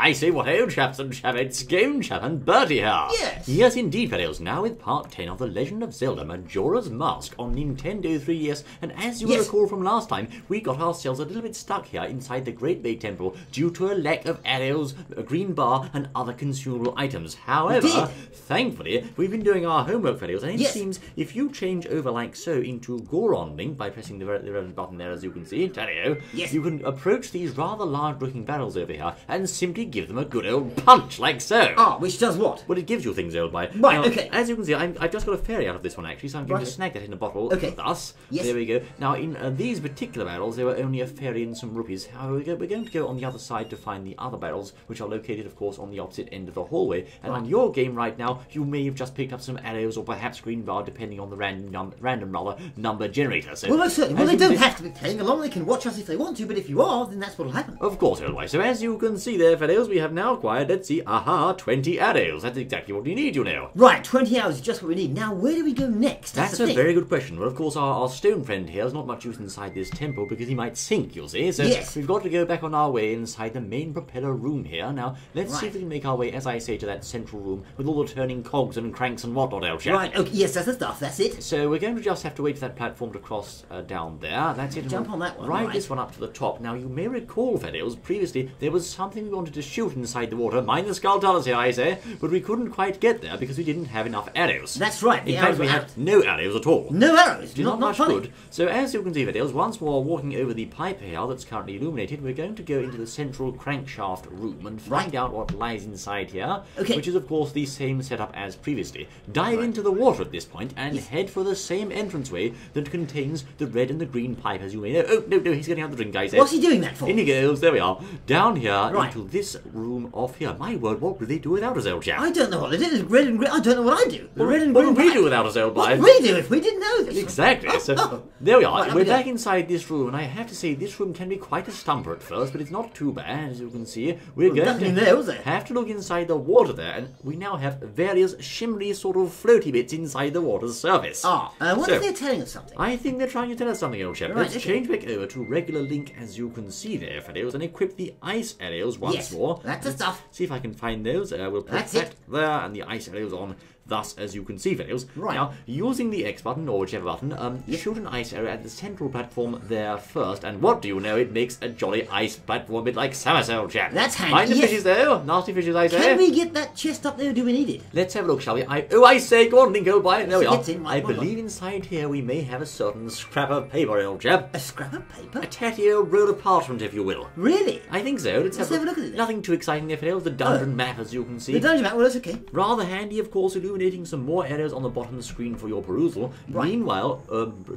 I say what ho, chaps and chavettes, Game Chap and Bertie here. Yes. Yes, indeed, fellows. Now with part 10 of The Legend of Zelda Majora's Mask on Nintendo 3DS. And as you will recall from last time, we got ourselves a little bit stuck here inside the Great Bay Temple due to a lack of arrows, a green bar, and other consumable items. However, thankfully, we've been doing our homework, fellows, and it seems if you change over like so into Goron Link by pressing the red button there, as you can see, you can approach these rather large-looking barrels over here and simply give them a good old punch, like so. Ah, which does what? Well, it gives you things, old boy. Right, now, okay. As you can see, I've just got a fairy out of this one, actually, so I'm going to snag that in a bottle, thus. Yes. There we go. Now, in these particular barrels, there were only a fairy and some rupees. However, we're going to go on the other side to find the other barrels, which are located, of course, on the opposite end of the hallway. And on your game right now, you may have just picked up some arrows or perhaps green bar, depending on the random number generator. So, well, most certainly. Well, they don't have to be playing along. They can watch us if they want to, but if you are, then that's what'll happen. Of course, old boy. So as you can see there, fellows, we have now acquired, let's see, 20 arrows. That's exactly what we need, you know. Right, 20 hours is just what we need. Now, where do we go next? That's a very good question. Well, of course, our stone friend here is not much use inside this temple because he might sink, you'll see. So we've got to go back on our way inside the main propeller room here. Now, let's see if we can make our way, as I say, to that central room with all the turning cogs and cranks and whatnot, old chap. Right, okay, yes, that's the stuff, that's it. So we're going to just have to wait for that platform to cross down there. That's it. Jump on that one. Ride this one up to the top. Now, you may recall, fellows, previously there was something we wanted to shoot inside the water. Mind the skull tunnels here, I say. But we couldn't quite get there because we didn't have enough arrows. That's right. In fact, we had no arrows at all. No arrows. Not much good. So as you can see, fellows, once more walking over the pipe here that's currently illuminated, we're going to go into the central crankshaft room and find out what lies inside here, which is, of course, the same setup as previously. Dive into the water at this point and head for the same entranceway that contains the red and the green pipe, as you may know. Oh, no, he's getting out the drink, guys. What's he doing that for? In he goes. There we are. Down here into this room off here. My word, what do they do without us, old chap? I don't know what they do. It's red and green. I don't know what I do. The red and green. What would we do without us, old boy? What would we do if we didn't know this? Exactly. There we are. Right, we're back inside this room, and I have to say, this room can be quite a stumper at first, but it's not too bad, as you can see. We're going to have to look inside the water there, and we now have various shimmery sort of floaty bits inside the water's surface. What if they're telling us something? I think they're trying to tell us something, old chap. Let's change back over to regular Link, as you can see there, fellows, and equip the ice arrows once more. That's the stuff. See if I can find those. We'll put that there, and the ice arrows on. Thus, as you can see, fellows. Now, using the X button, or whichever button, shoot an ice arrow at the central platform there first, and what do you know? It makes a jolly ice platform a bit like Somersault, chap. That's handy. Mind the fishes, though. Nasty fishes, I say. Can we get that chest up there, or do we need it? Let's have a look, shall we? I say, go on, Link, old boy. There we are. I believe inside here we may have a certain scrap of paper, old chap. A scrap of paper? A tatty old roll of parchment, if you will. Really? I think so. Let's have a look at it. Nothing too exciting there, fellows. The dungeon map, as you can see. The dungeon map, well, that's okay. Rather handy, of course, illuminating some more arrows on the bottom of the screen for your perusal. Meanwhile,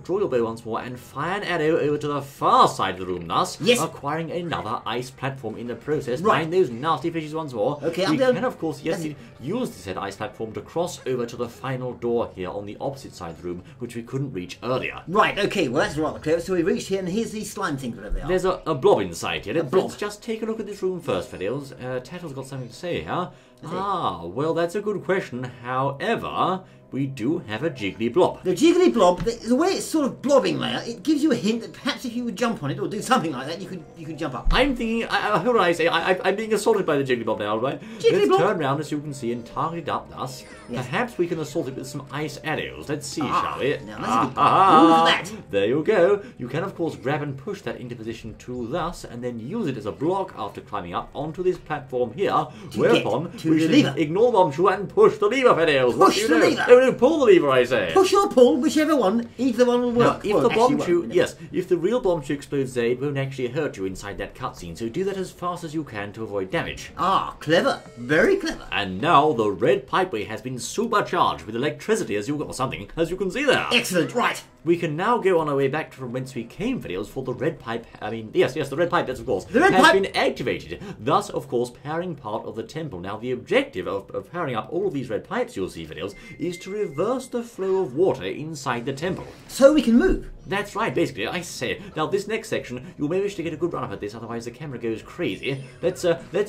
draw your bow once more and fire an arrow over to the far side of the room, thus acquiring another ice platform in the process. Mind those nasty fishes once more. Okay, we can, of course, use the said ice platform to cross over to the final door here on the opposite side of the room, which we couldn't reach earlier. Right, okay, well, that's rather clever. So we reached here, and here's these slime things, whatever they are. There's a blob inside here. Let's just take a look at this room first, fellows. Tattle's got something to say here. Well, that's a good question. However, we do have a jiggly blob. The jiggly blob, the way it's sort of blobbing there, it gives you a hint that perhaps if you would jump on it or do something like that, you could jump up. I'm thinking, what do I say? I'm being assaulted by the jiggly blob now, right? Let's turn around, as you can see, and target it up thus. Perhaps we can assault it with some ice arrows. Let's see, shall we? Now that's a good point. Look at that. There you go. You can, of course, grab and push that into position too, thus, and then use it as a block after climbing up onto this platform here, whereupon we should ignore Bombshell and push the lever, fellows. Push the lever? No, pull the lever, I say. Push or pull, whichever one, either one will work. Now, if the bombshell, if the real bombshell explodes there, it won't actually hurt you inside that cutscene, so do that as fast as you can to avoid damage. Clever. Very clever. And now the red pipeway has been supercharged with electricity, as you can see there. Excellent, right. We can now go on our way back from whence we came, fellows, for the red pipe. The red pipe, that's of course, has been activated, thus, of course, powering part of the temple. Now, the objective of powering up all of these red pipes, you'll see, fellows, is to reverse the flow of water inside the temple. So we can move. That's right, basically, I say. Now, this next section, you may wish to get a good run up at this, otherwise the camera goes crazy. Let's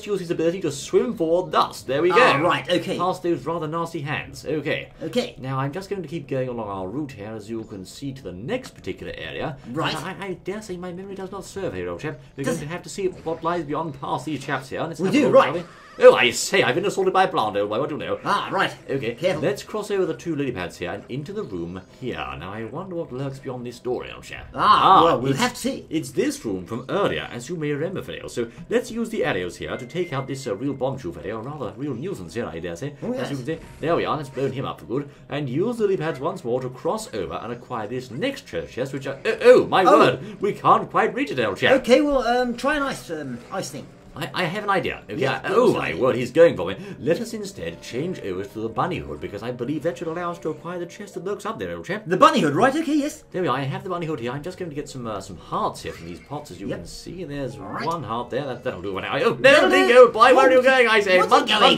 use his ability to swim forward thus. There we go. Right, okay. Past those rather nasty hands. Okay. Okay. Now, I'm just going to keep going along our route here, as you can see key to the next particular area. Right. I dare say my memory does not serve here, old chap. We're going to have to see what lies beyond past these chaps here. We do, right. Oh, I say, I've been assaulted by a plant, old boy. What do you know? Ah, right. Okay, Careful. let's cross over the 2 lily pads here and into the room here. Now, I wonder what lurks beyond this door, old chap. Well, we'll have to see. It's this room from earlier, as you may remember, Fidel. So let's use the arrows here to take out this real bombshell, Fidel. Rather real nuisance here, I dare say. Oh, yes. As you can see, there we are. Let's burn him up for good. And use the lily pads once more to cross over and acquire this next treasure chest, which are... Oh, my word! We can't quite reach it, old chap. Okay, well, try an ice thing. I have an idea. Okay, Yeah, oh my word, he's going for me. Let us instead change over to the bunny hood, because I believe that should allow us to acquire the chest that lurks up there, old chap. The bunny hood, right? Okay, yes. There we are. I have the bunny hood here. I'm just going to get some hearts here from these pots, as you can see. There's one heart there. That'll do for now. Oh, no, Link, old boy, where are you going? I say,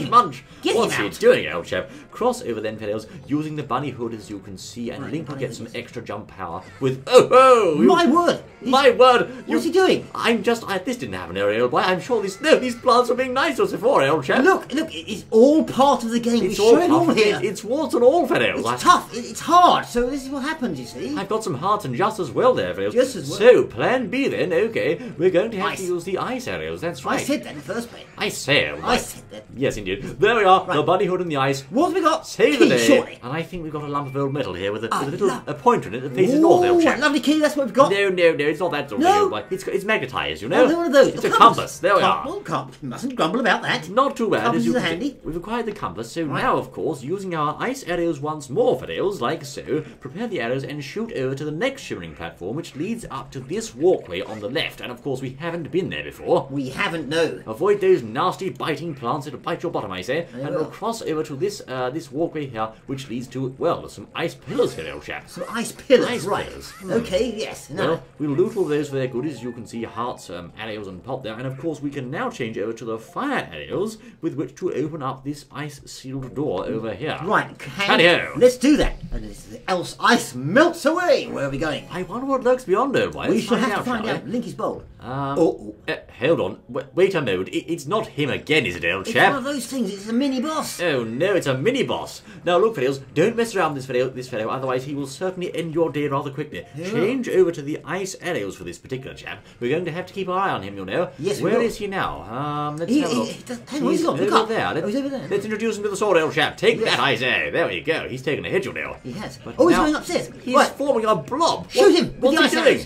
munch. What's he doing, old chap? Cross over then, Fidels, using the bunny hood, as you can see, and Link will get some extra jump power with... My word! My word! What's he doing? This didn't happen earlier, old boy. I'm sure these plants were being nice to us before, old chap. Look, it's all part of the game. It's all here. It's warts and all, Fidels. It's tough. It's hard. So this is what happens, you see. I've got some hearts and just as well there, Fidels. Just as well. So, plan B then, okay. We're going to have to use the ice arrows, that's right. I said that in the first place. I say, I said that. Yes, indeed. There we are, the bunny hood and the ice. What have we got? Save the day. Surely. And I think we've got a lump of old metal here with a little pointer in it that faces north, old chap. Lovely key, that's what we've got. No, it's not that sort of thing, old boy. It's magnetised, you know. Oh, one of those. It's a compass. There we are. Well, mustn't grumble about that. Not too bad. Compasses are handy. We've acquired the compass, so now, of course, using our ice arrows once more, Fidels, like so, prepare the arrows and shoot over to the next shimmering platform, which leads up to this walkway on the left. And, of course, we haven't been there before. We haven't, no. Avoid those nasty biting plants that'll bite your bottom, I say. They and will. we'll cross over to this walkway here, which leads to, well, some ice pillars here, old chap. Some ice pillars, Ice right. pillars. Okay, yes. Now, Well, we'll loot all those for their goodies. You can see hearts, arrows and pop there. And, of course, we can now change over to the fire arrows with which to open up this ice-sealed door over here. right. Howdy-ho. Let's do that. And else ice melts away. Where are we going? I wonder what lurks beyond, old boy. We Let's shall have to shall find we? out. Link is bold. Hold on. Wait a moment. It's not him again, is it, old It's chap? one of those things. It's a mini-boss. Oh no, it's a mini-boss. Now look, Fidels, don't mess around with this fellow, otherwise he will certainly end your day rather quickly. Yeah. Change over to the ice arrows for this particular chap. We're going to have to keep our eye on him, you know. Yes, we Where will. is he now? Let's He- have a look. hang on, he's gone. Look over up. there. He's over there. Let's introduce him to the sword, old chap. Take Yes. that, I say. There we go. He's taken a hit, you know. He has. But He's now going upstairs. He's Right. forming a blob. Shoot him with What's the he ice doing? arrows.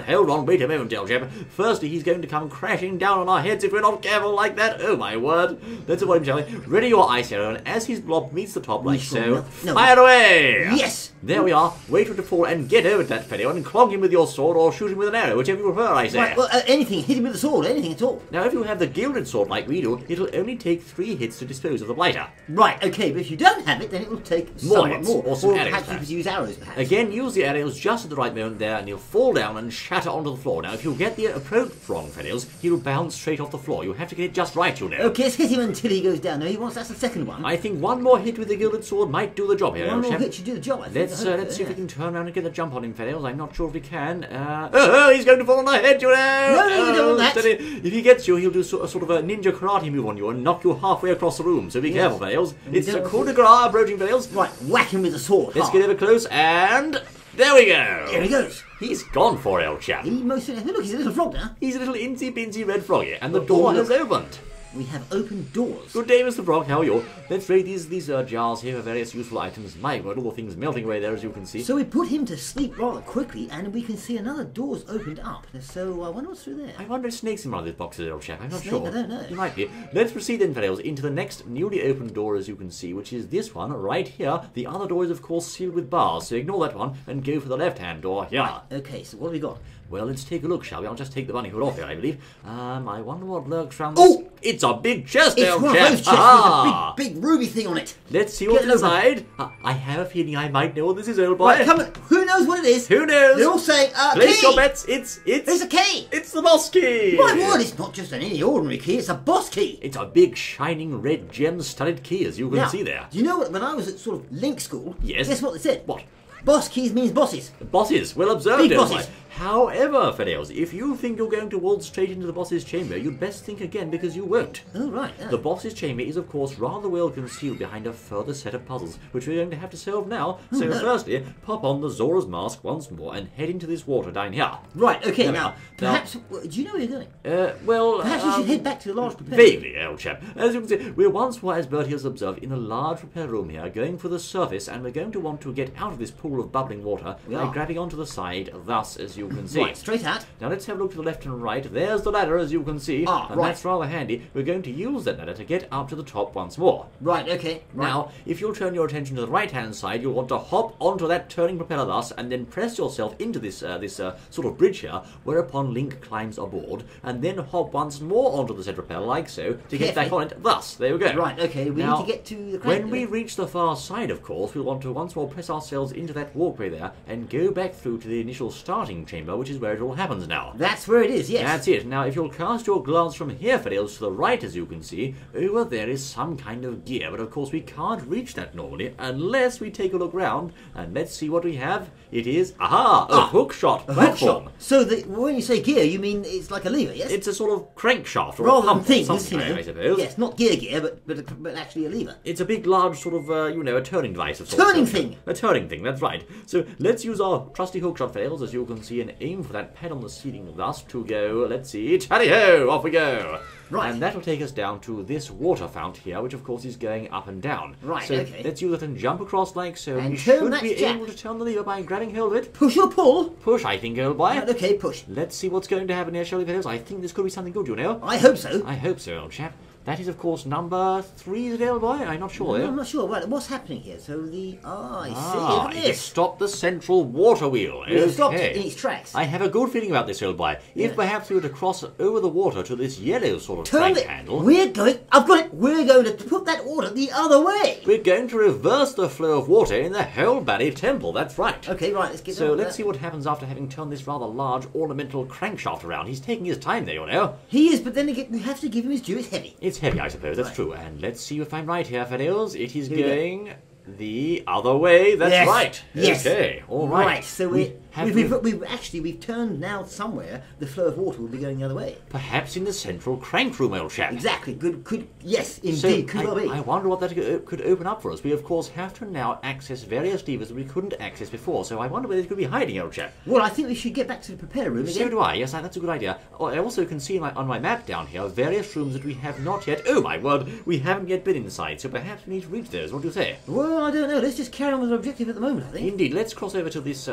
Hold on. Wait a moment, old chap. Firstly, he's going to come crashing down on our heads if we're not careful like that. Oh my word. Let's avoid him, shall we? Ready your ice arrow, and as his blob meets the top like so, No. fire away! Yes. There we are. Wait for it to fall and get over to that fellow and clog him with your sword or shoot him with an arrow, whichever you prefer, I say. Right, well, anything. Hit him with a sword. Anything at all. Now, if you have the gilded sword like we do, it'll only take 3 hits to dispose of the blighter. Right, okay, but if you don't have it, then it will take More somewhat hits, more. or some arrows, perhaps you perhaps. could use arrows, perhaps. Again, use the arrows just at the right moment there, and he'll fall down and shatter onto the floor. Now, if you get the approach wrong, fellows, he'll bounce straight off the floor. You have to get it just right, you know. Okay, let's hit him until he goes down. No, that's the second one. I think one more hit with the gilded sword might do the job here, One old more chap. hit should do the job, I think. Let's see if we can turn around and get the jump on him, fellows. I'm not sure if we can. He's going to fall on our head, you know. No, we don't want that. Steady. If he gets you, he'll do a sort of a ninja karate move on you and knock you halfway across the room. So be careful, fellows. It's a coup de grace approaching, fellows. Right, whack him with the sword. Let's get over close and there we go. There he goes. He's gone for it, old chap. He most look, he's a little frog now. He's a little insy-binsy red froggy, and the door has opened. We have opened doors. Good day, Mr. Frog. How are you? Let's raid these jars here for various useful items. My word, all the things melting away there, as you can see. So we put him to sleep rather quickly, and we can see another door's opened up. So I wonder what's through there. I wonder if Snake's in one of these boxes, old chap. I'm not Snake? sure. I don't know. He might be. Let's proceed then, fellows, into the next newly opened door, as you can see, which is this one right here. The other door is, of course, sealed with bars, so ignore that one and go for the left-hand door here. Okay, so what have we got? Well, let's take a look, shall we? I'll just take the bunny hood off here, I believe. I wonder what lurks round Oh! this. It's a big chest, It's old one of chap. those chests Aha! with a big ruby thing on it. Let's see what's Get it over. inside. I have a feeling I might know what this is, old boy. Right, come on. Who knows what it is? Who knows? They're all saying, Place key. your bets. It's There's a key. It's the boss key. My word, it's not just any ordinary key, it's a boss key. It's a big, shining, red gem-studded key, as you can Now, see there. do you know what, when I was at sort of Link school, Yes. guess what they said? What? Boss keys means bosses. Bosses. Well observed, Big old bosses. boy. However, Fidels, if you think you're going to waltz straight into the boss's chamber, you'd best think again because you won't. Oh, right. The boss's chamber is, of course, rather well concealed behind a further set of puzzles, which we're going to have to solve now. So, firstly, pop on the Zora's mask once more and head into this water down here. Right, okay, now, perhaps... do you know where you're going? Well... Perhaps you should head back to the large propeller. Vaguely, old chap. As you can see, we're once more, as Bertie has observed, in a large propeller room here, going for the surface, and we're going to want to get out of this pool of bubbling water by grabbing onto the side, thus, as you can see. Right, straight out. Now let's have a look to the left and right. There's the ladder, as you can see, and that's rather handy. We're going to use that ladder to get up to the top once more. Right, okay. Right. Now, if you'll turn your attention to the right-hand side, you'll want to hop onto that turning propeller thus, and then press yourself into this sort of bridge here, whereupon Link climbs aboard, and then hop once more onto the said propeller, like so, to get back on it. Thus, there we go. Right, okay, we need to get to the crank. When we reach the far side, of course, we'll want to once more press ourselves into that walkway there, and go back through to the initial starting chamber, which is where it all happens now. That's where it is, yes. That's it. Now, if you'll cast your glance from here, Fidels, to the right, as you can see, over there is some kind of gear, but of course we can't reach that normally unless we take a look round, and let's see what we have. It is, a hookshot platform. Hookshot. So when you say gear, you mean it's like a lever, yes? It's a sort of crankshaft, or rather a pump, than things, I suppose. Yes, not gear, but actually a lever. It's a big, large sort of, a turning device of sorts. Turning thing! A turning thing, that's right. So let's use our trusty hookshot, Fidels, as you can see, and aim for that pad on the ceiling thus to go, let's see, tally-ho, off we go. Right. And that'll take us down to this water fount here, which of course is going up and down. Right, so okay. let's use it and jump across like so. And we should be jack. able to turn the lever by grabbing hold of it. Push or pull? Push, I think, old boy. Right, okay, push. Let's see what's going to happen here, shall we, Fidels? I think this could be something good, you know. I hope so. I hope so, old chap. That is, of course, number 3, is it, old boy? I'm not sure, No, I'm not sure. Right, what's happening here? So I see. Look at it this. stopped the central water wheel. It stopped in its tracks. I have a good feeling about this, old boy. If perhaps we were to cross over the water to this yellow sort of crank handle... I've got it. We're going to put that water the other way. We're going to reverse the flow of water in the whole bloody temple. That's right. Okay, right, let's get So let's see what happens after having turned this rather large ornamental crankshaft around. He's taking his time there, you know. He is, but then again, we have to give him his due. It's heavy. It's heavy, I suppose. That's true. And let's see if I'm right here, Fidels. It is going the other way. That's right. Yes. Okay. All right. Right. So we've turned now somewhere. The flow of water will be going the other way. Perhaps in the central crank room, old chap. Exactly. Yes, indeed. Could well be. I wonder what that could open up for us. We of course have to now access various levers that we couldn't access before. So I wonder where they could be hiding, old chap. Well, I think we should get back to the propeller room again. So do I. Yes, that's a good idea. I also can see on my map down here various rooms that we have not yet. Oh my word! We haven't yet been inside. So perhaps we need to reach those. What do you say? Well, I don't know. Let's just carry on with our objective at the moment, I think. Indeed. Let's cross over to this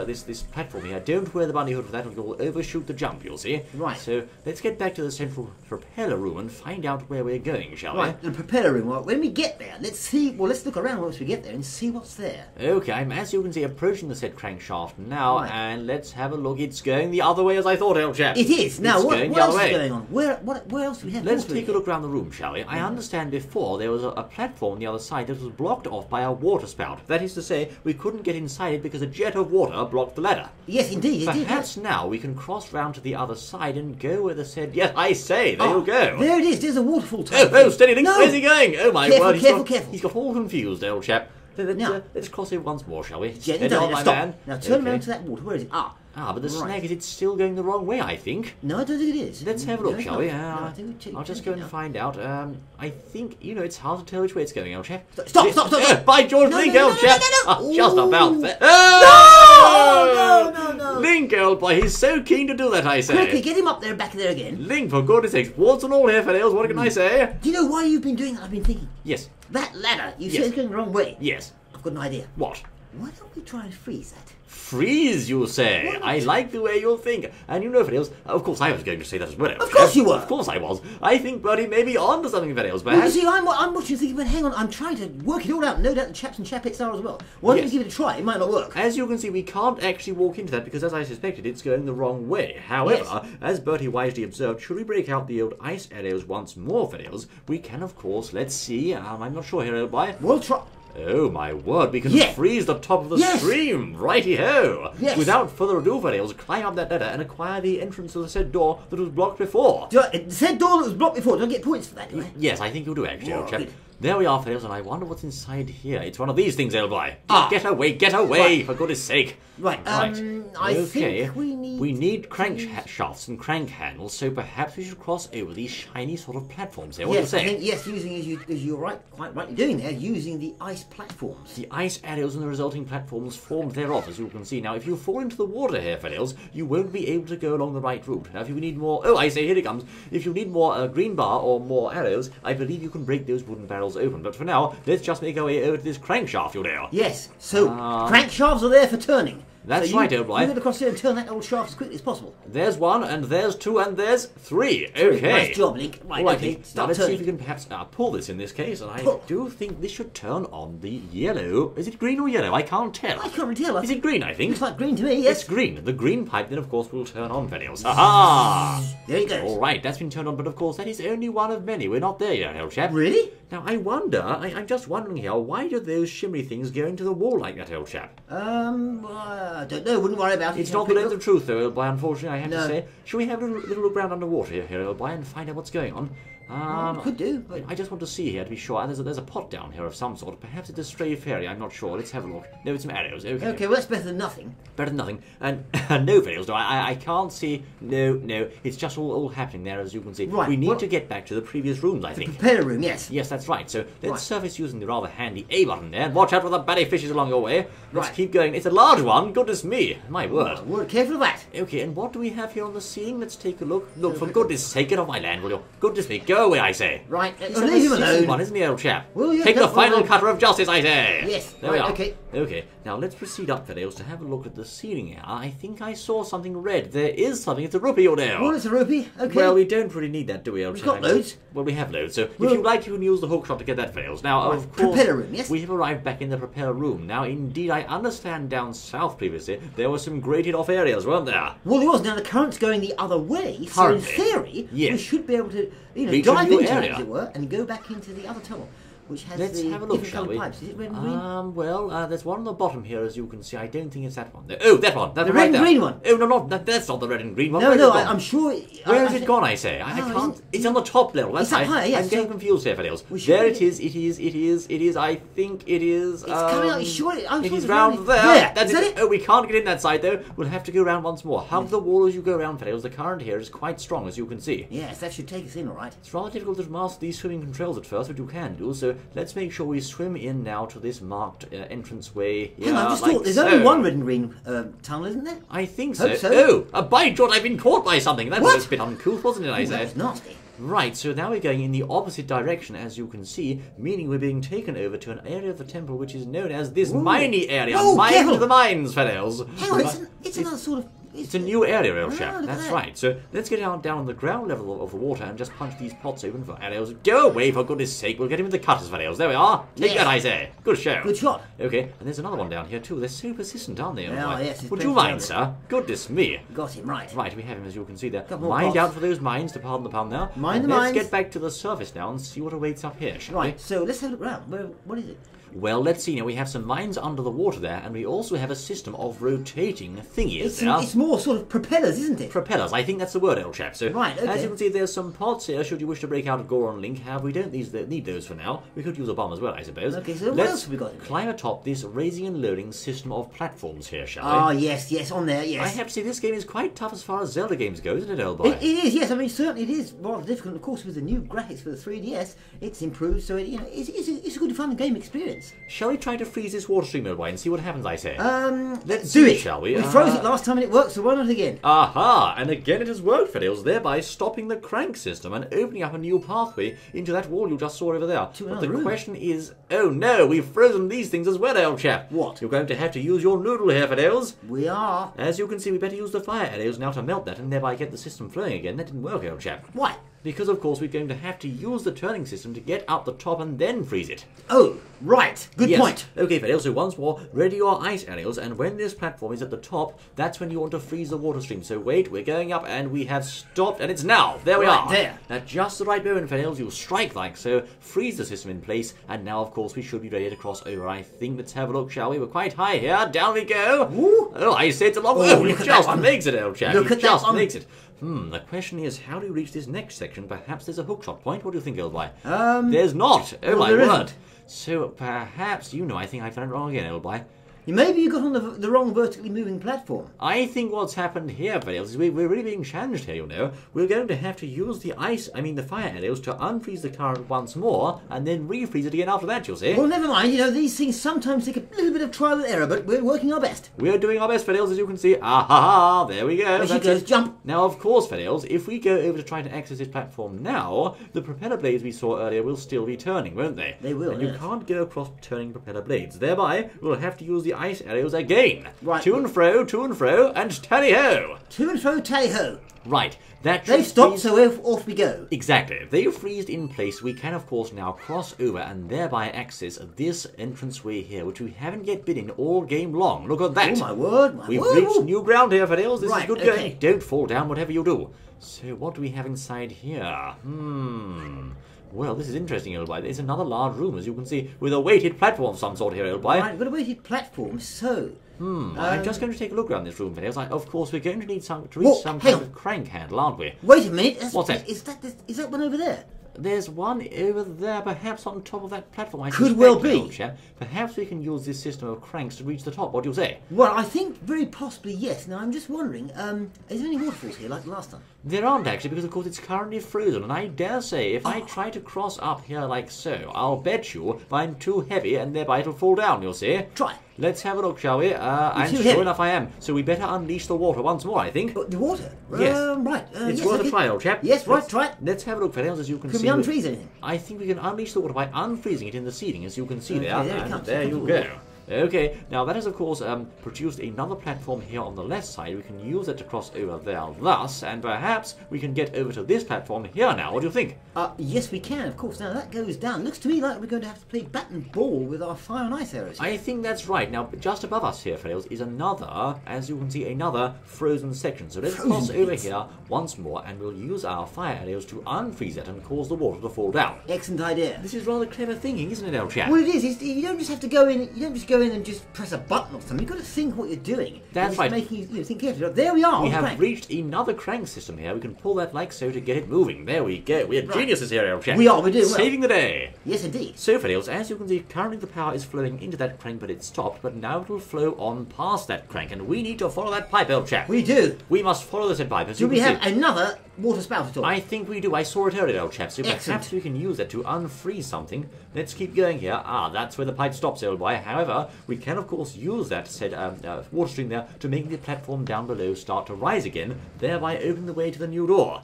platform here. Don't wear the bunny hood for that, or you'll overshoot the jump. You'll see. Right. So let's get back to the central propeller room and find out where we're going, shall we? Right. The propeller room. Well, when we get there, let's see. Well, let's look around once we get there and see what's there. Okay. I'm, as you can see, approaching the said crankshaft now, and let's have a look. It's going the other way, as I thought, old chap. It is. Now, what else is going on? Where else do we have? Let's take a look around the room, shall we? I understand before there was a platform on the other side that was blocked off by a water spout. That is to say, we couldn't get inside it because a jet of water blocked the ladder. Yes, indeed. Perhaps now we can cross round to the other side and go where they said, yes, I say, there you go. There it is. There's a waterfall type. Oh, steady, Link. Where's he going? Oh, my word. Careful. He's got all confused, old chap. Let's cross over once more, shall we? Gently, my man. Now turn around to that water. Where is it? But the snag is it's still going the wrong way, I think. No, I don't think it is. Let's have a look, shall we? I'll just go and find out. I think, it's hard to tell which way it's going, old chap. Stop! By George, Link, old chap! Just about there. No! Link, old boy, he's so keen to do that, I say. Quickly, get him up there, back there again. Link, for goodness sakes, warts and all here, Fidels, what can I say? Do you know why you've been doing that? I've been thinking. Yes. That ladder, you said it's going the wrong way. Yes. I've got an idea. What? Why don't we try and freeze that? Freeze, you say? I like the way you think. And you know, Fidels, of course I was going to say that as well. Of course you were. Of course I was. I think Bertie may be on to something, Fidels, Well, you see, I'm watching thinking, but hang on, I'm trying to work it all out. No doubt the chaps and chapettes are as well. Why don't we give it a try? It might not work. As you can see, we can't actually walk into that because, as I suspected, it's going the wrong way. However, as Bertie wisely observed, should we break out the old ice arrows once more, Fidels, we can, of course, let's see, I'm not sure here, old boy. We'll try. Oh my word, we can freeze the top of the stream! Righty-ho! Yes. Without further ado, Fidels, climb up that ladder and acquire the entrance to the said door that was blocked before. The said door that was blocked before, do I get points for that, do I? Yes, I think you do actually, old chap. There we are, fellows, and I wonder what's inside here. It's one of these things, old boy. Ah. Get away, Right. for goodness sake. Right, I think we need crankshafts and crank handles, so perhaps we should cross over these shiny sort of platforms here. What do you Yes, say? I think, yes, using, as you're quite rightly doing there, using the ice platforms. The ice areas and the resulting platforms formed thereof, as you can see. Now, if you fall into the water here, fellows, you won't be able to go along the right route. Now, if you need more... Oh, I say, here it comes. If you need more green bar or more arrows, I believe you can break those wooden barrels open. But for now, let's just make our way over to this crankshaft, you know. Yes, so crankshafts are there for turning. That's so right, old boy. You get across here and turn that old shaft as quickly as possible. There's one, and there's two, and there's three. Okay. Nice job, Link. Right, okay, now start let's turning. see if we can perhaps pull this in this case, and I Pull. do think this should turn on the yellow. Is it green or yellow? I can't tell. I can't really tell. Is it green, I think? Looks like green to me, yes. It's green. The green pipe then, of course, will turn on, fellows. Ha-ha! There you go. All right, that's been turned on, but of course, that is only one of many. We're not there yet, old chap. Really? Now, I wonder, I'm just wondering here, why do those shimmery things go into the wall like that, old chap? I don't know. Wouldn't worry about it. It's not the length of truth, though, old boy, unfortunately, I have No. to say. Shall we have a little look round underwater here, old boy, and find out what's going on? Could do, but... I just want to see here to be sure. And there's a pot down here of some sort. Perhaps it's a stray fairy, I'm not sure. Let's have a look. No, it's some arrows. Okay. Okay, well, that's better than nothing. Better than nothing. And no fails, no. I can't see. No. It's just all happening there, as you can see. Right, We need well- to get back to the previous rooms, I think. Propeller room, yes. Yes, that's right. So let's Right. surface using the rather handy A button there. And watch out for the batty fishes along your way. Let's Right. keep going. It's a large one. Goodness me. My word. Word careful of that. Okay, and what do we have here on the ceiling? Let's take a look. Look, for goodness sake, get off my land, will you? Goodness me, go away, I say. Right, He's leave him a sissy alone. one, isn't he, old chap? Well, yeah, Take the don't final worry. cutter of justice, I say. Yes, There we right, are. okay. Okay, now let's proceed up, fellows, to have a look at the ceiling here. I think I saw something red. There is something. It's a rupee, you know. Well, it's a rupee. Okay. Well, we don't really need that, do we, old We've chap? got loads. Well, we have loads, so Well- if you like, you can use the hook shot to get that, fellows. Now, Right, of course... propeller room, yes? We have arrived back in the propeller room. Now, indeed, I understand down south previously, there were some grated-off areas, weren't there? Well, there was. Now, the current's going the other way, so in Currently. theory, Yes. we should be able to, Reach a dive new into area. it, as it were, and go back into the other tunnel, which has Let's the have a look, different shall coloured we? pipes. Is it red and green? Well, there's one on the bottom here, as you can see. I don't think it's that one. Oh, that one. That The one red right and there. green one. Oh, no, that's not the red and green one. No, Where's no, it gone? I'm sure... Where has I it gone, I say? I Oh, can't... isn't- It's on the top level. That's It's up right. higher, yes, I'm getting so- confused here, fellows. We should There be- it is. It is. I think it is... It's coming out, sure, I'm It sure is it's round round there. there. That's Is that it. it? Oh, we can't get in that side, though. We'll have to go round once more. Hug the wall as you go round, fellows. The current here is quite strong, as you can see. Yes, that should take us in, all right. It's rather difficult to master these swimming controls at first, but you can do, so let's make sure we swim in now to this marked entranceway. Hang on, I just like thought, there's so. only one red and green tunnel, isn't there? I think so. Hope so. Oh, by George, I've been caught by something. That What? was a bit uncouth, wasn't it, I Ooh, that say? was nasty. Right, so now we're going in the opposite direction, as you can see, meaning we're being taken over to an area of the temple which is known as this Ooh. miney area. Whoa, Mine careful. to the mines, fellows. Hang on, it's another sort of... It's a new area, old chap. look at That's that. right. So let's get down on the ground level of the water and just punch these pots open for arrows. Go away, for goodness sake. We'll get him with the cutters for arrows. There we are. Take Yes. that, I say. Good show. Good shot. Okay, and there's another one down here too. They're so persistent, aren't they? old They are, boy? yes, there's Would you plenty mind, of sir? Goodness me. Got him, right. Right, we have him, as you can see there. Couple more Mind pots. out for those mines, to pardon the pun now. Mind And the let's mines. get back to the surface now and see what awaits up here, shall Right, so let's have a look round. What is it? we? Well, let's see now. We have some mines under the water there, and we also have a system of rotating thingies there. It's more sort of propellers, isn't it? Propellers, I think that's the word, old chap. So, Right, okay. as you can see, there's some pods here, should you wish to break out of Zora Link. However, we don't need those for now. We could use a bomb as well, I suppose. Okay, so what Let's else have we got in here? climb atop this raising and loading system of platforms here, shall Ah, we? yes, on there, I yes. have to say, this game is quite tough as far as Zelda games go, isn't it, old boy? It is, yes. I mean, certainly it is rather difficult. Of course, with the new graphics for the 3DS, it's improved, so it's a good fun game experience. Shall we try to freeze this water stream, old boy, and see what happens, I say? Let's do do it, it. shall we? We froze it last time and it worked, so why not again? Aha! And again it has worked, fellows, thereby stopping the crank system and opening up a new pathway into that wall you just saw over there. To But another the room. question is, oh no, we've frozen these things as well, old chap. What? You're going to have to use your noodle here, fellows. We are. As you can see, we better use the fire arrows now to melt that and thereby get the system flowing again. That didn't work, old chap. What? Because, of course, we're going to have to use the turning system to get up the top and then freeze it. Oh, right. Good Yes. point. Okay, fellows, so once more, ready your ice arrows, and when this platform is at the top, that's when you want to freeze the water stream. So wait, we're going up, and we have stopped, and it's now. There we Right, are. there. At just the right moment, fellows, you strike like so, freeze the system in place, and now, of course, we should be ready to cross over. I think, let's have a look, shall we? We're quite high here. Down we go. Ooh. Oh, I say it's a long Oh, way. look It at that just one. makes it, old chap. Look It at that just one. makes it. The question is, how do you reach this next section? Perhaps there's a hookshot point. What do you think, old boy? There's not. Oh, my there word. isn't. So perhaps, I think I've done it wrong again, old boy. Maybe you got on the wrong vertically moving platform. I think what's happened here, Fails, is we're really being challenged here, We're going to have to use the fire arrows to unfreeze the current once more, and then refreeze it again after that, you'll see. Well, never mind. These things sometimes take a little bit of trial and error, but we're working our best. We're doing our best, Fails, as you can see. Ah ha ha, there we go. There she goes, jump. Now, of course, Fails, if we go over to try to access this platform now, the propeller blades we saw earlier will still be turning, won't they? They will, And you can't go across turning propeller blades. Thereby, we'll have to use the ice arrows again. Right. To and fro, and tally-ho! To and fro, tally-ho! Right, that They've stopped, so off we go. Exactly. If they've freezed in place, we can, of course, now cross over and thereby access this entranceway here, which we haven't yet been in all game long. Look at that! Oh, my word, We've reached new ground here, Fails. This is good going. Okay. Don't fall down, whatever you do. So, what do we have inside here? Well, this is interesting, old boy. There's another large room, as you can see, with a weighted platform of some sort here, old boy. Right, we've got a weighted platform, so... I'm just going to take a look around this room, Fails. Of course, we're going to need to reach some kind of crank handle, aren't we? Wait a minute. What's that? Is that one over there? There's one over there, perhaps on top of that platform. I Could suspect, well be. old chap. Perhaps we can use this system of cranks to reach the top. What do you say? Well, I think very possibly yes. Now, I'm just wondering, is there any waterfalls here like last time? There aren't actually, because of course it's currently frozen, and I dare say if I try to cross up here like so, I'll bet you I'm too heavy and thereby it'll fall down, you'll see. Try. Let's have a look, shall we? And sure enough I am. So we better unleash the water once more, I think. The water? Yes. Right. It's worth a try, old chap. Yes, right, try it. Let's have a look, Fails, as you can see. Can we unfreeze anything? I think we can unleash the water by unfreezing it in the ceiling, as you can see there. There it And comes. there you go. Okay, now that has of course produced another platform here on the left side. We can use it to cross over there thus, and perhaps we can get over to this platform here now. What do you think? Yes we can, of course. Now that goes down. Looks to me like we're going to have to play bat and ball with our fire and ice arrows. I think that's right. Now just above us here, Fails, is another, as you can see, another frozen section. So let's cross over here once more, and we'll use our fire arrows to unfreeze it and cause the water to fall down. Excellent idea. This is rather clever thinking, isn't it, old chap? Well, it is. You don't just have to go in. You don't just go in and just press a button or something. You've got to think what you're doing. That's right. Making you think carefully. There we are. We have reached another crank system here. We can pull that like so to get it moving. There we go. We're geniuses here, old chap. We are. We're doing well. Saving the day. Yes, indeed. So, Fails, as you can see, currently the power is flowing into that crank, but it's stopped. But now it will flow on past that crank, and we need to follow that pipe, old chap. We do. We must follow the said pipe. As Do you we can have see. another water spout at all? I think we do. I saw it earlier, old chap. So Excellent. perhaps we can use it to unfreeze something. Let's keep going here. That's where the pipe stops, old boy. However, we can of course use that said water stream there to make the platform down below start to rise again, thereby opening the way to the new door.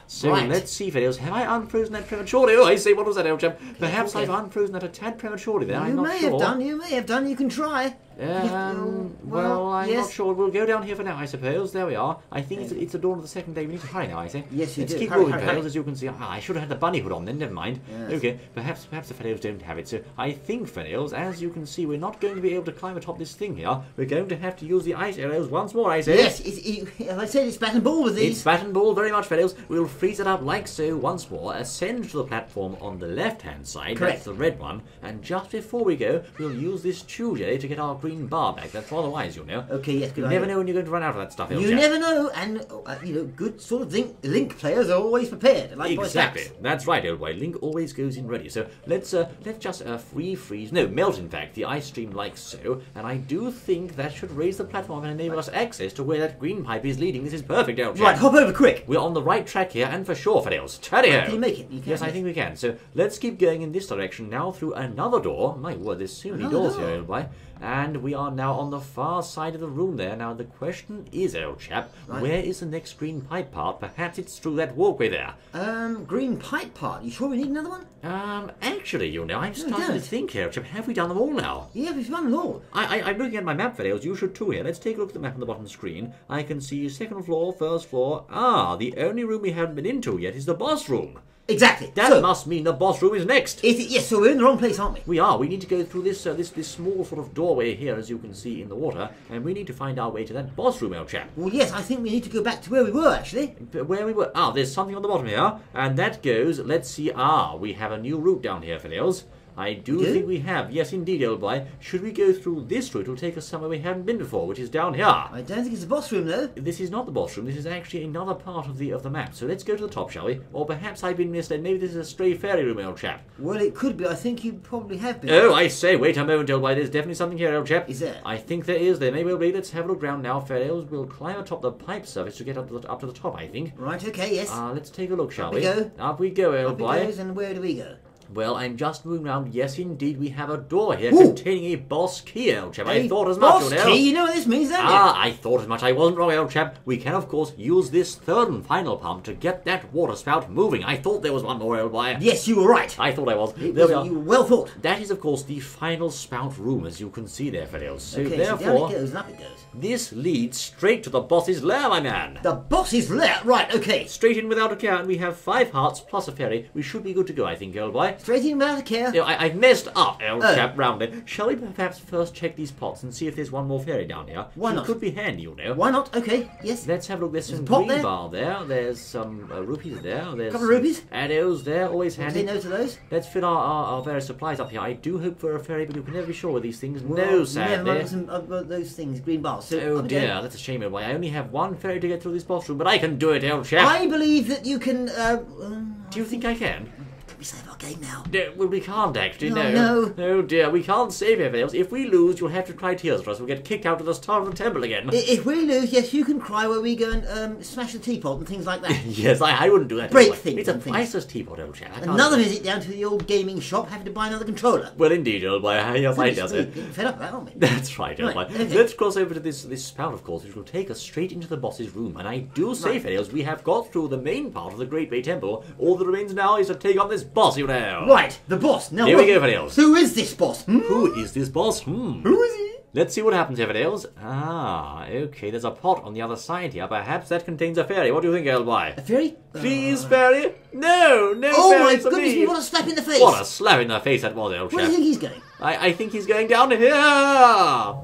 So right. let's see, Fails. Have I unfrozen that prematurely? Oh, I see. What was that, old chap? Perhaps I've unfrozen that a tad prematurely there. I'm not sure. You may have done. You can try. Well, I'm not sure. We'll go down here for now, I suppose. There we are. I think it's the dawn of the second day. We need to hurry now, I say. Yes, you Let's do. keep Hurry, moving, hurry. Fails, as you can see. I should have had the bunny hood on then. Never mind. Yes. Okay, perhaps the Fails don't have it. So I think, Fails, as you can see, we're not going to be able to climb atop this thing here. We're going to have to use the ice arrows once more, I say. Yes, as I said, it's bat and ball with these. It's bat and ball very much, Fails. We'll freeze it up like so once more, ascend to the platform on the left-hand side. Correct. That's the red one. And just before we go, we'll use this Tuesday to get our green bar back. That's rather wise, you know. Okay, yes, good You idea. never know when you're going to run out of that stuff, You never know, and good sort of Link players are always prepared. Like exactly. Chaps. That's right, old boy. Link always goes in ready. So let's just melt in fact the ice stream like so. And I do think that should raise the platform and enable us access to where that green pipe is leading. This is perfect, old chap. Right, hop over quick. We're on the right track here, and for sure, Fails. Tally-ho! Can you make it? You can, Yes, I think we can. So let's keep going in this direction now through another door. My word, there's so many doors here, old boy. And we are now on the far side of the room there. Now the question is, old chap, where is the next green pipe part? Perhaps it's through that walkway there. Green pipe part. You sure we need another one? Actually, I'm starting to think here, chap. Have we done them all now? Yeah, we've done them all. I'm looking at my map videos. You should too here. Let's take a look at the map on the bottom screen. I can see second floor, first floor. The only room we haven't been into yet is the boss room. Exactly. That must mean the boss room is next. Yes, so we're in the wrong place, aren't we? We are. We need to go through this this small sort of doorway here, as you can see in the water, and we need to find our way to that boss room, old chap. Well, yes, I think we need to go back to where we were, actually. Where we were? There's something on the bottom here, and that goes, let's see, we have a new route down here, Fails. I do think we have. Yes, indeed, old boy. Should we go through this route? It'll take us somewhere we haven't been before, which is down here. I don't think it's the boss room, though. This is not the boss room. This is actually another part of the map. So let's go to the top, shall we? Or perhaps I've been misled. Maybe this is a stray fairy room, old chap. Well, it could be. I think you probably have been. Oh, I say, wait a moment, old boy. There's definitely something here, old chap. Is there? I think there is. There may well be. Let's have a look round now, fairy elves. We'll climb atop the pipe surface to get up to the top, I think. Right, okay, yes. Let's take a look, shall we go? Up we go, old boy. Up it goes, and where do we go? Well, I'm just moving around. Yes, indeed, we have a door here Ooh. containing a boss key, old chap. I A thought as much, boss you know. key? You know what this means, don't you? I thought as much. I wasn't wrong, old chap. We can, of course, use this third and final pump to get that water spout moving. I thought there was one more, old boy. Yes, you were right. I thought I was. You are. were well thought. That is, of course, the final spout room, as you can see there, fellows. So Okay, therefore, so down it goes, and up it goes. this leads straight to the boss's lair, my man. The boss's lair? Right, okay. Straight in without a care, and we have 5 hearts plus a fairy. We should be good to go, I think, old boy. Straight in without a care. You know, I've messed up, old chap, roundly. Shall we perhaps first check these pots and see if there's one more fairy down here? Why not? It could be handy, you know. Why not? Okay, yes. Let's have a look. There's some pot green there? bar there. There's some rupees there. There's Couple of rupees? Addos there, always Say handy. no to those? Let's fill our various supplies up here. I do hope for a fairy, but you can never be sure with these things. Well, No, never sadly. mind, I've got those things, green bars. So Oh up we go. dear, that's a shame, old boy. I only have one fairy to get through this boss room, but I can do it, old chap. I believe that you can. Do you think I can? We save our game now. No, well, we can't actually, No, no. no. Oh dear, we can't save everything else. If we lose, you'll have to cry tears for us. We'll get kicked out of the Star of the Temple again. If we lose, yes, you can cry where we go and smash the teapot and things like that. Yes, I wouldn't do that. Break old boy. things It's a and things. priceless teapot, old chap. I can't Another do it. visit down to the old gaming shop, having to buy another controller. Well, indeed, old boy. Yes, I does We're it. getting fed up with that, aren't we? That's right, old boy. Right, okay. Let's cross over to this spout, of course, which will take us straight into the boss's room. And I do say, Right. fellows, we have got through the main part of the Great Bay Temple. All that remains now is to take on this boss, you know. Right, the boss. Now, Here we go, Fidels. Who is this boss? Who is this boss? Who is he? Let's see what happens here, Fidels. Okay, there's a pot on the other side here. Perhaps that contains a fairy. What do you think, old boy? A fairy? Please, fairy? No, Oh fairy my for goodness me. me, what a slap in the face! What a slap in the face that was, old Where do chap. you think he's going? I think he's going down here.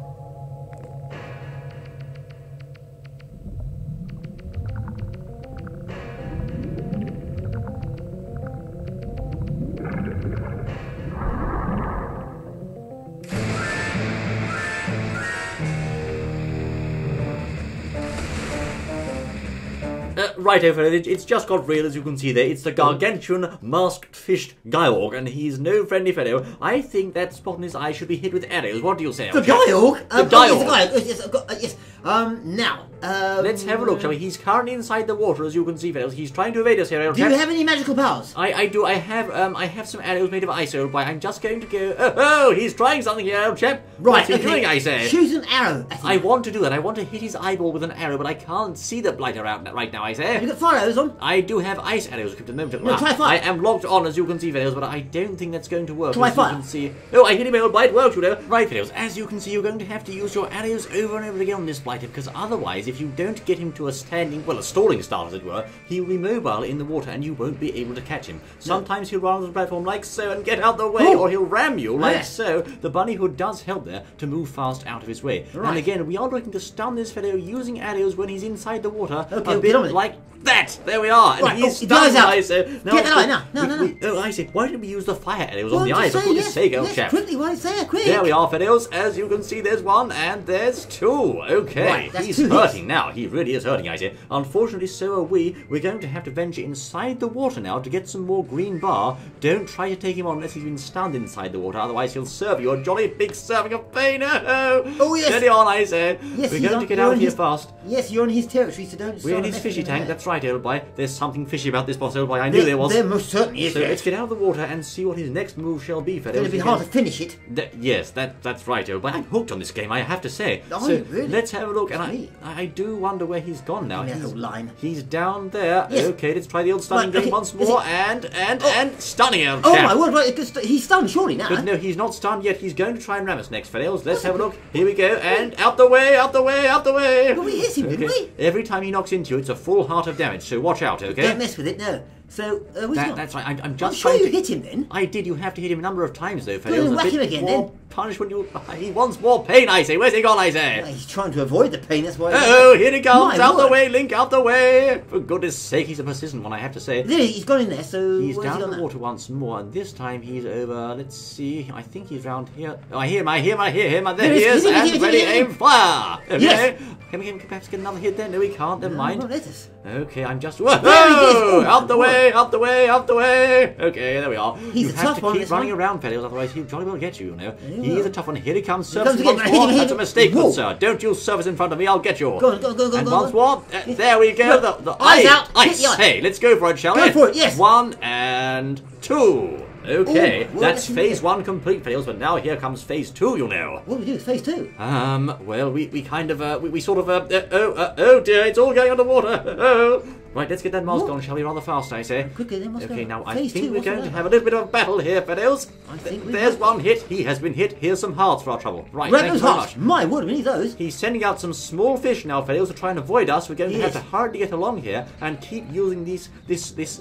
Right over there, it's just got real, as you can see there. It's the gargantuan masked fish Gyorg, and he's no friendly fellow. I think that spot in his eye should be hit with arrows. What do you say, The old chap? Gyorg? The Gyorg. Yes, I've got, yes. Now, Let's have a look, shall we? He's currently inside the water, as you can see, fellows. He's trying to evade us here, old do you chap. have any magical powers? I do. I have some arrows made of ice, old boy. I'm just going to go. Oh, he's trying something here, old chap. Right, What's he doing, I say? Shoot an arrow at him. I want to do that. I want to hit his eyeball with an arrow, but I can't see the blight around right now, I say. Have you got fire arrows on? I do have ice arrows equipped at the moment. No, try fire. I am locked on, as you can see, fellows, but I don't think that's going to work. Try as fire. You can see. Oh, I hit him, old blight. Worked, you know. Right, fellows. As you can see, you're going to have to use your arrows over and over again on this blighter, because otherwise, if you don't get him to a stalling start, as it were, he'll be mobile in the water, and you won't be able to catch him. Sometimes he'll run onto the platform like so and get out the way, Oh. or he'll ram you like Yeah. so. The bunny hood does help there to move fast out of his way. Right. And again, we are looking to stun this fellow using arrows when he's inside the water. Okay, a get bit on with it. like that. There we are. And Right, he's the eyes stunned, out. I say. Get that eye, now. No. Oh, I see. Why don't we use the fire arrows Well, on the just eyes? For say goodness yes, sake, old yes, chap. quickly, why say it, quick? There we are, fellows. As you can see, there's one and there's two. Okay, Right, that's he's 2 hits. hurting now. He really is hurting, I say. Unfortunately, so are we. We're going to have to venture inside the water now to get some more green bar. Don't try to take him on unless he's been stunned inside the water. Otherwise, he'll serve you a jolly big serving of pain. Oh, yes. Steady on, I say. Yes, We're he's going on- to get you're out on of here his- fast. Yes, you're on his territory, so don't We're start in his messing fishy with tank. that. That's right, old boy. There's something fishy about this boss, old boy. I knew there was. There most certainly is. So yes. let's get out of the water and see what his next move shall be, fellows. It's going to be hard to finish it. Yes, that's right, old boy. I'm hooked on this game, I have to say. Are So you really? let's have a look. And Me. I do wonder where he's gone now. Give me that He's, little line. he's down there. Yes. Okay, let's try the old stunning Right, game okay. once Is more. it- And stunning him. Oh my word, right, he's stunned surely now. But no, he's not stunned yet. He's going to try and ram us next, fellows. Let's have a look. Here we go. And out the way, out the way, out the way. Well, we hit him, didn't we? Every time he knocks into you, it's a full heart of damage. So watch out, okay? Don't mess with it, no. So, what's he got? That's right. I'm I'm just sure trying you to... hit him then. I did. You have to hit him a number of times, though, Go fellows. and A whack bit him again, more then. punishment. He wants more pain, I say. Where's he gone, I say? Yeah, he's trying to avoid the pain, that's why... Oh, here he comes. Out the word. way, Link, out the way. For goodness sake, he's a persistent one, I have to say. He's gone in there, so... He's down in the water once more, and this time he's over, let's see, I think he's round here. Oh, I hear him, there he is, and ready, aim, fire! Okay. Yes. Can we perhaps get another hit there? No, we can't, never mind. Not let us. Okay, I'm just... Whoa! Out the way, out the way, out the way! Okay, there we are. He's you a have tough to one, keep this running one. around, fellows, otherwise he'll jolly well get you, you know. Yeah, He is a tough one. Here he comes, comes surface again. once more. Hit him. That's a mistake, Whoa. good sir. Don't you surface in front of me, I'll get you. Go on, go And on. once more, there we go. The Eyes out. Hit Ice. the eye. Hey, let's go for it, shall we? Go for it, yes. 1 and 2. Okay, Ooh, well, that's that's phase 1 complete, fellows, but now here comes phase 2, you know. What do we do? It's phase 2. Well, we kind of, we sort of, oh dear, it's all going underwater. Oh. Right, let's get that mask on, shall we, rather fast, I say. Quickly then, what's Okay, going now on? I Phase think two, we're what's going going to on? have a little bit of a battle here, fellows. I think we There's might. one hit. He has been hit. Here's some hearts for our trouble. Right, Grab thank you those very hearts. much. My word, we need those. He's sending out some small fish now, fellows, to try and avoid us. We're going to have Yes. to hurriedly get along here and keep using this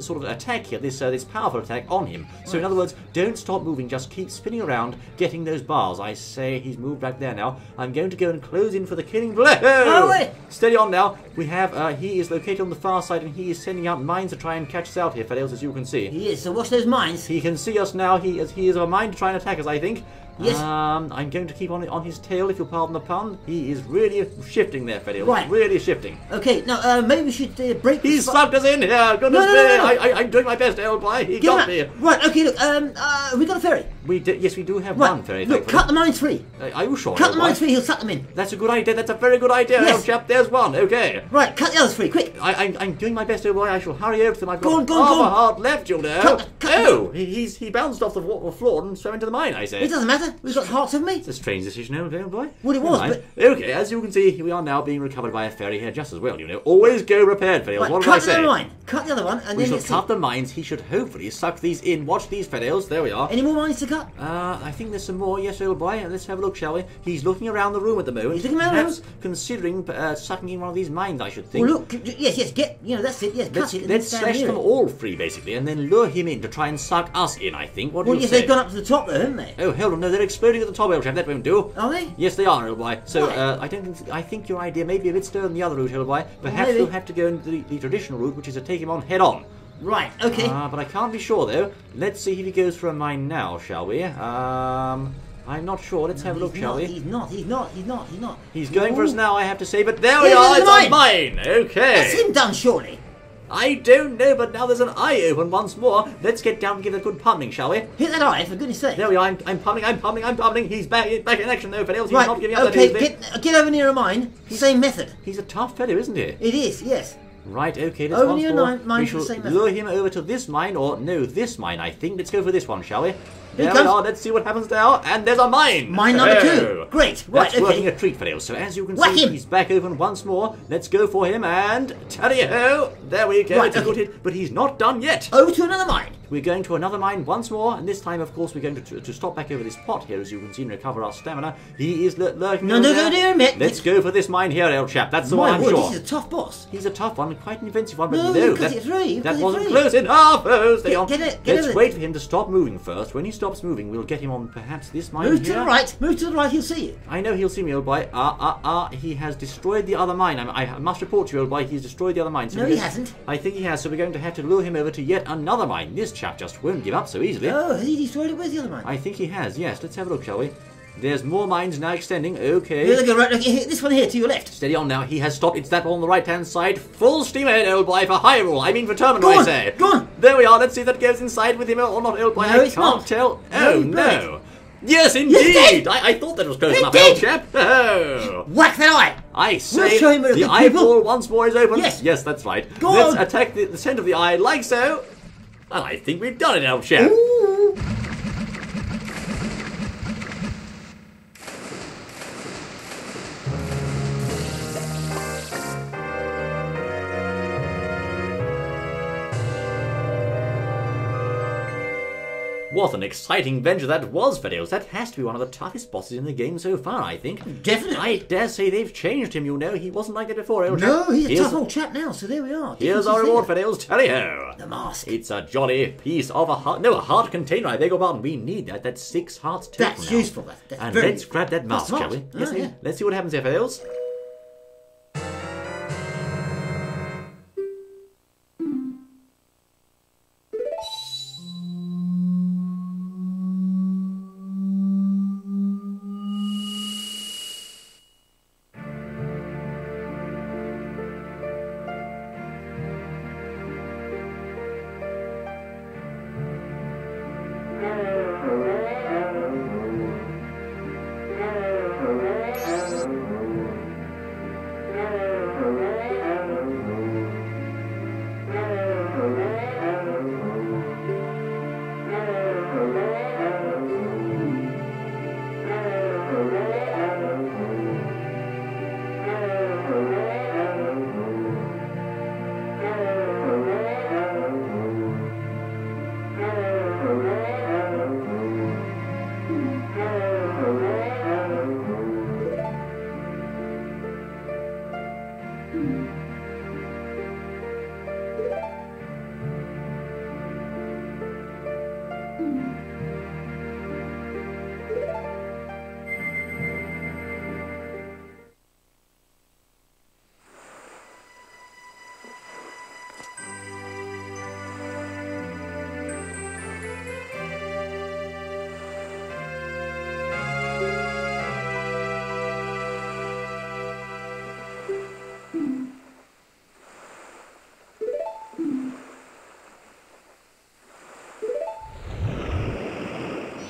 sort of attack here, this powerful attack on him. So in other words, don't stop moving. Just keep spinning around, getting those bars. I say he's moved back there now. I'm going to go and close in for the killing blow. Oh, wait. Steady on now. We have he is located on the far side and he is sending out mines to try and catch us out here, fellows, as you can see. He is, so watch those mines. He can see us now. He is a mind to try and attack us, I think. Yes. I'm going to keep on his tail, if you'll pardon the pun. He is really shifting there, Freddy. Right. Really shifting. Okay, now maybe we should break the He's sp- sucked us in here. Goodness No. me. I'm doing my best, old boy. He Get got him me. out. Right, okay, look, we got a ferry. Yes, we do have Right, one ferry. look, cut the mines free. Are you sure? Cut old the boy? mines free, he'll suck them in. That's a good idea. That's a very good idea, Yes. old chap. There's one. Okay. Right, cut the others free, quick. I'm doing my best, old boy. I shall hurry over to them. I've got Go on, half go a on. heart left, you know. Cut He bounced off the floor and swam into the mine, I say. It doesn't matter, we've got hearts of me. It's a strange decision, old boy. Well, it Never was, mind. Okay, as you can see, we are now being recovered by a ferry here just as well, you know. Always go prepared, fellows. Right, What did I cut the say? other line. Cut the other one, and We then shall let's cut see. the mines. He should hopefully suck these in. Watch these, fellows. There we are. Any more mines to cut? I think there's some more. Yes, old boy. Let's have a look, shall we? He's looking around the room at the moment. He's looking around the Perhaps considering sucking in one of these mines, I should think. Well, look, yes, get, that's it, yes, cut it. and Let's stand slash near them it. all free, basically, and then lure him in to try and suck us in, I think. What do Well, you yes, say? they've gone up to the top, though, haven't they? Oh, hold on. No, they're exploding at the top, old chap. That won't do. Are they? Yes, they are, old boy. So, Right. I think your idea may be a bit slower than the other route, old boy. Perhaps maybe. we'll have to go into the traditional route, which is to take him on head on. Right, okay. But I can't be sure, though. Let's see if he goes for a mine now, shall we? I'm not sure. Let's have a look, shall we? He's not. He's going for us Ooh. now, I have to say, but there we Yeah, are! there's It's a a mine! Okay! That's him done, surely. I don't know, but now there's an eye open once more. Let's get down and give it a good pumping, shall we? Hit that eye, for goodness sake. There we are. I'm pumping. He's back in action, though, fellows. He's Right, not giving up okay, that easily. get over near a mine. Same method. He's a tough fellow, isn't he? It is, yes. Right, okay, let's Over once near more. mine We for the shall same method. lure him over to this mine, or no, this mine, I think. Let's go for this one, shall we? Here There he we comes. are. Let's see what happens now. And there's a mine. Mine number Oh. 2. Great. Right, That's working okay. a treat, fellows. So as you can Whack see, him. he's back open once more. Let's go for him and tally-ho! There we go. Right, It's a good okay. hit, but he's not done yet. Over to another mine. We're going to another mine once more, and this time, of course, we're going to stop back over this pot here, as you can see, and recover our stamina. He is lurking No, over no, there. no, no, mate. Let's go for this mine here, old chap. That's the one, My I'm word, sure. this is a tough boss. He's a tough one, quite an offensive one, but No, no, you cut that, it through, you that cut it wasn't through. close enough. Oh, stay on. Get it, Let's it. wait for him to stop moving first. When he stops moving, we'll get him on perhaps this mine Move here. to the right. Move to the right, he'll see you. I know he'll see me, old boy. He has destroyed the other mine. I must report to you, old boy, he's destroyed the other mine. So No, he hasn't. I think he has, so we're going to have to lure him over to yet another mine. This chap just won't give up so easily. Oh, has he destroyed it? Where's the other mine? I think he has, yes. Let's have a look, shall we? There's more mines now extending. Okay. Here, look, right, look, here, this one here to your left. Steady on now. He has stopped. It's that one on the right-hand side. Full steam ahead, old boy, for Hyrule. I mean for Terminal, Go I on, say. go on. There we are. Let's see if that goes inside with him or not, old boy. No, I it's can't not. tell. No, Oh, he's burnt. no. Yes, indeed. did. I thought that was close It enough, did. old chap. Oh. Whack that eye. I say show him where the the eyeball once more is open. Yes. Yes, that's right. Go Let's on. attack the centre of the eye like so. And I think we've done it, old chap. Ooh. What an exciting venture that was, Fiddles. That has to be one of the toughest bosses in the game so far, I think. Definitely. I dare say they've changed him, you know. He wasn't like that before, old chap. No, he's a tough old chap now, so there we are. Here's our reward, Fiddles. Tally-ho. The mask. It's a jolly piece of a heart. No, a heart container, I beg your pardon. We need that. That's 6 hearts total. That's useful. That's and very let's grab that mask, shall we? Yes, yeah. Let's see what happens here, Fiddles.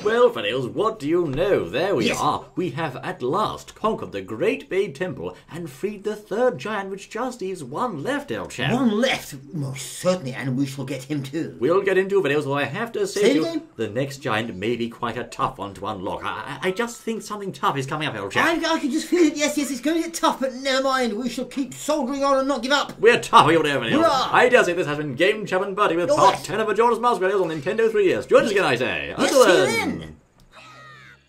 Well, Fiddles, what do you know? There we are. We have at last conquered the Great Big Temple and freed the third giant, which just leaves one left, old chap. One left? Most certainly, and we shall get him too. We'll get him too, Fiddles, though I have to say to you, again? the next giant may be quite a tough one to unlock. I just think something tough is coming up, old chap. I can just feel it. Yes, it's going to get tough, but never mind. We shall keep soldiering on and not give up. We're tough, you'll never know. Hurrah! I dare say this has been Game, Chap and Buddy with part 10 of Majora's Mask, Fiddles, on Nintendo 3DS. Join us again, I say. Yes, Until see you then. then.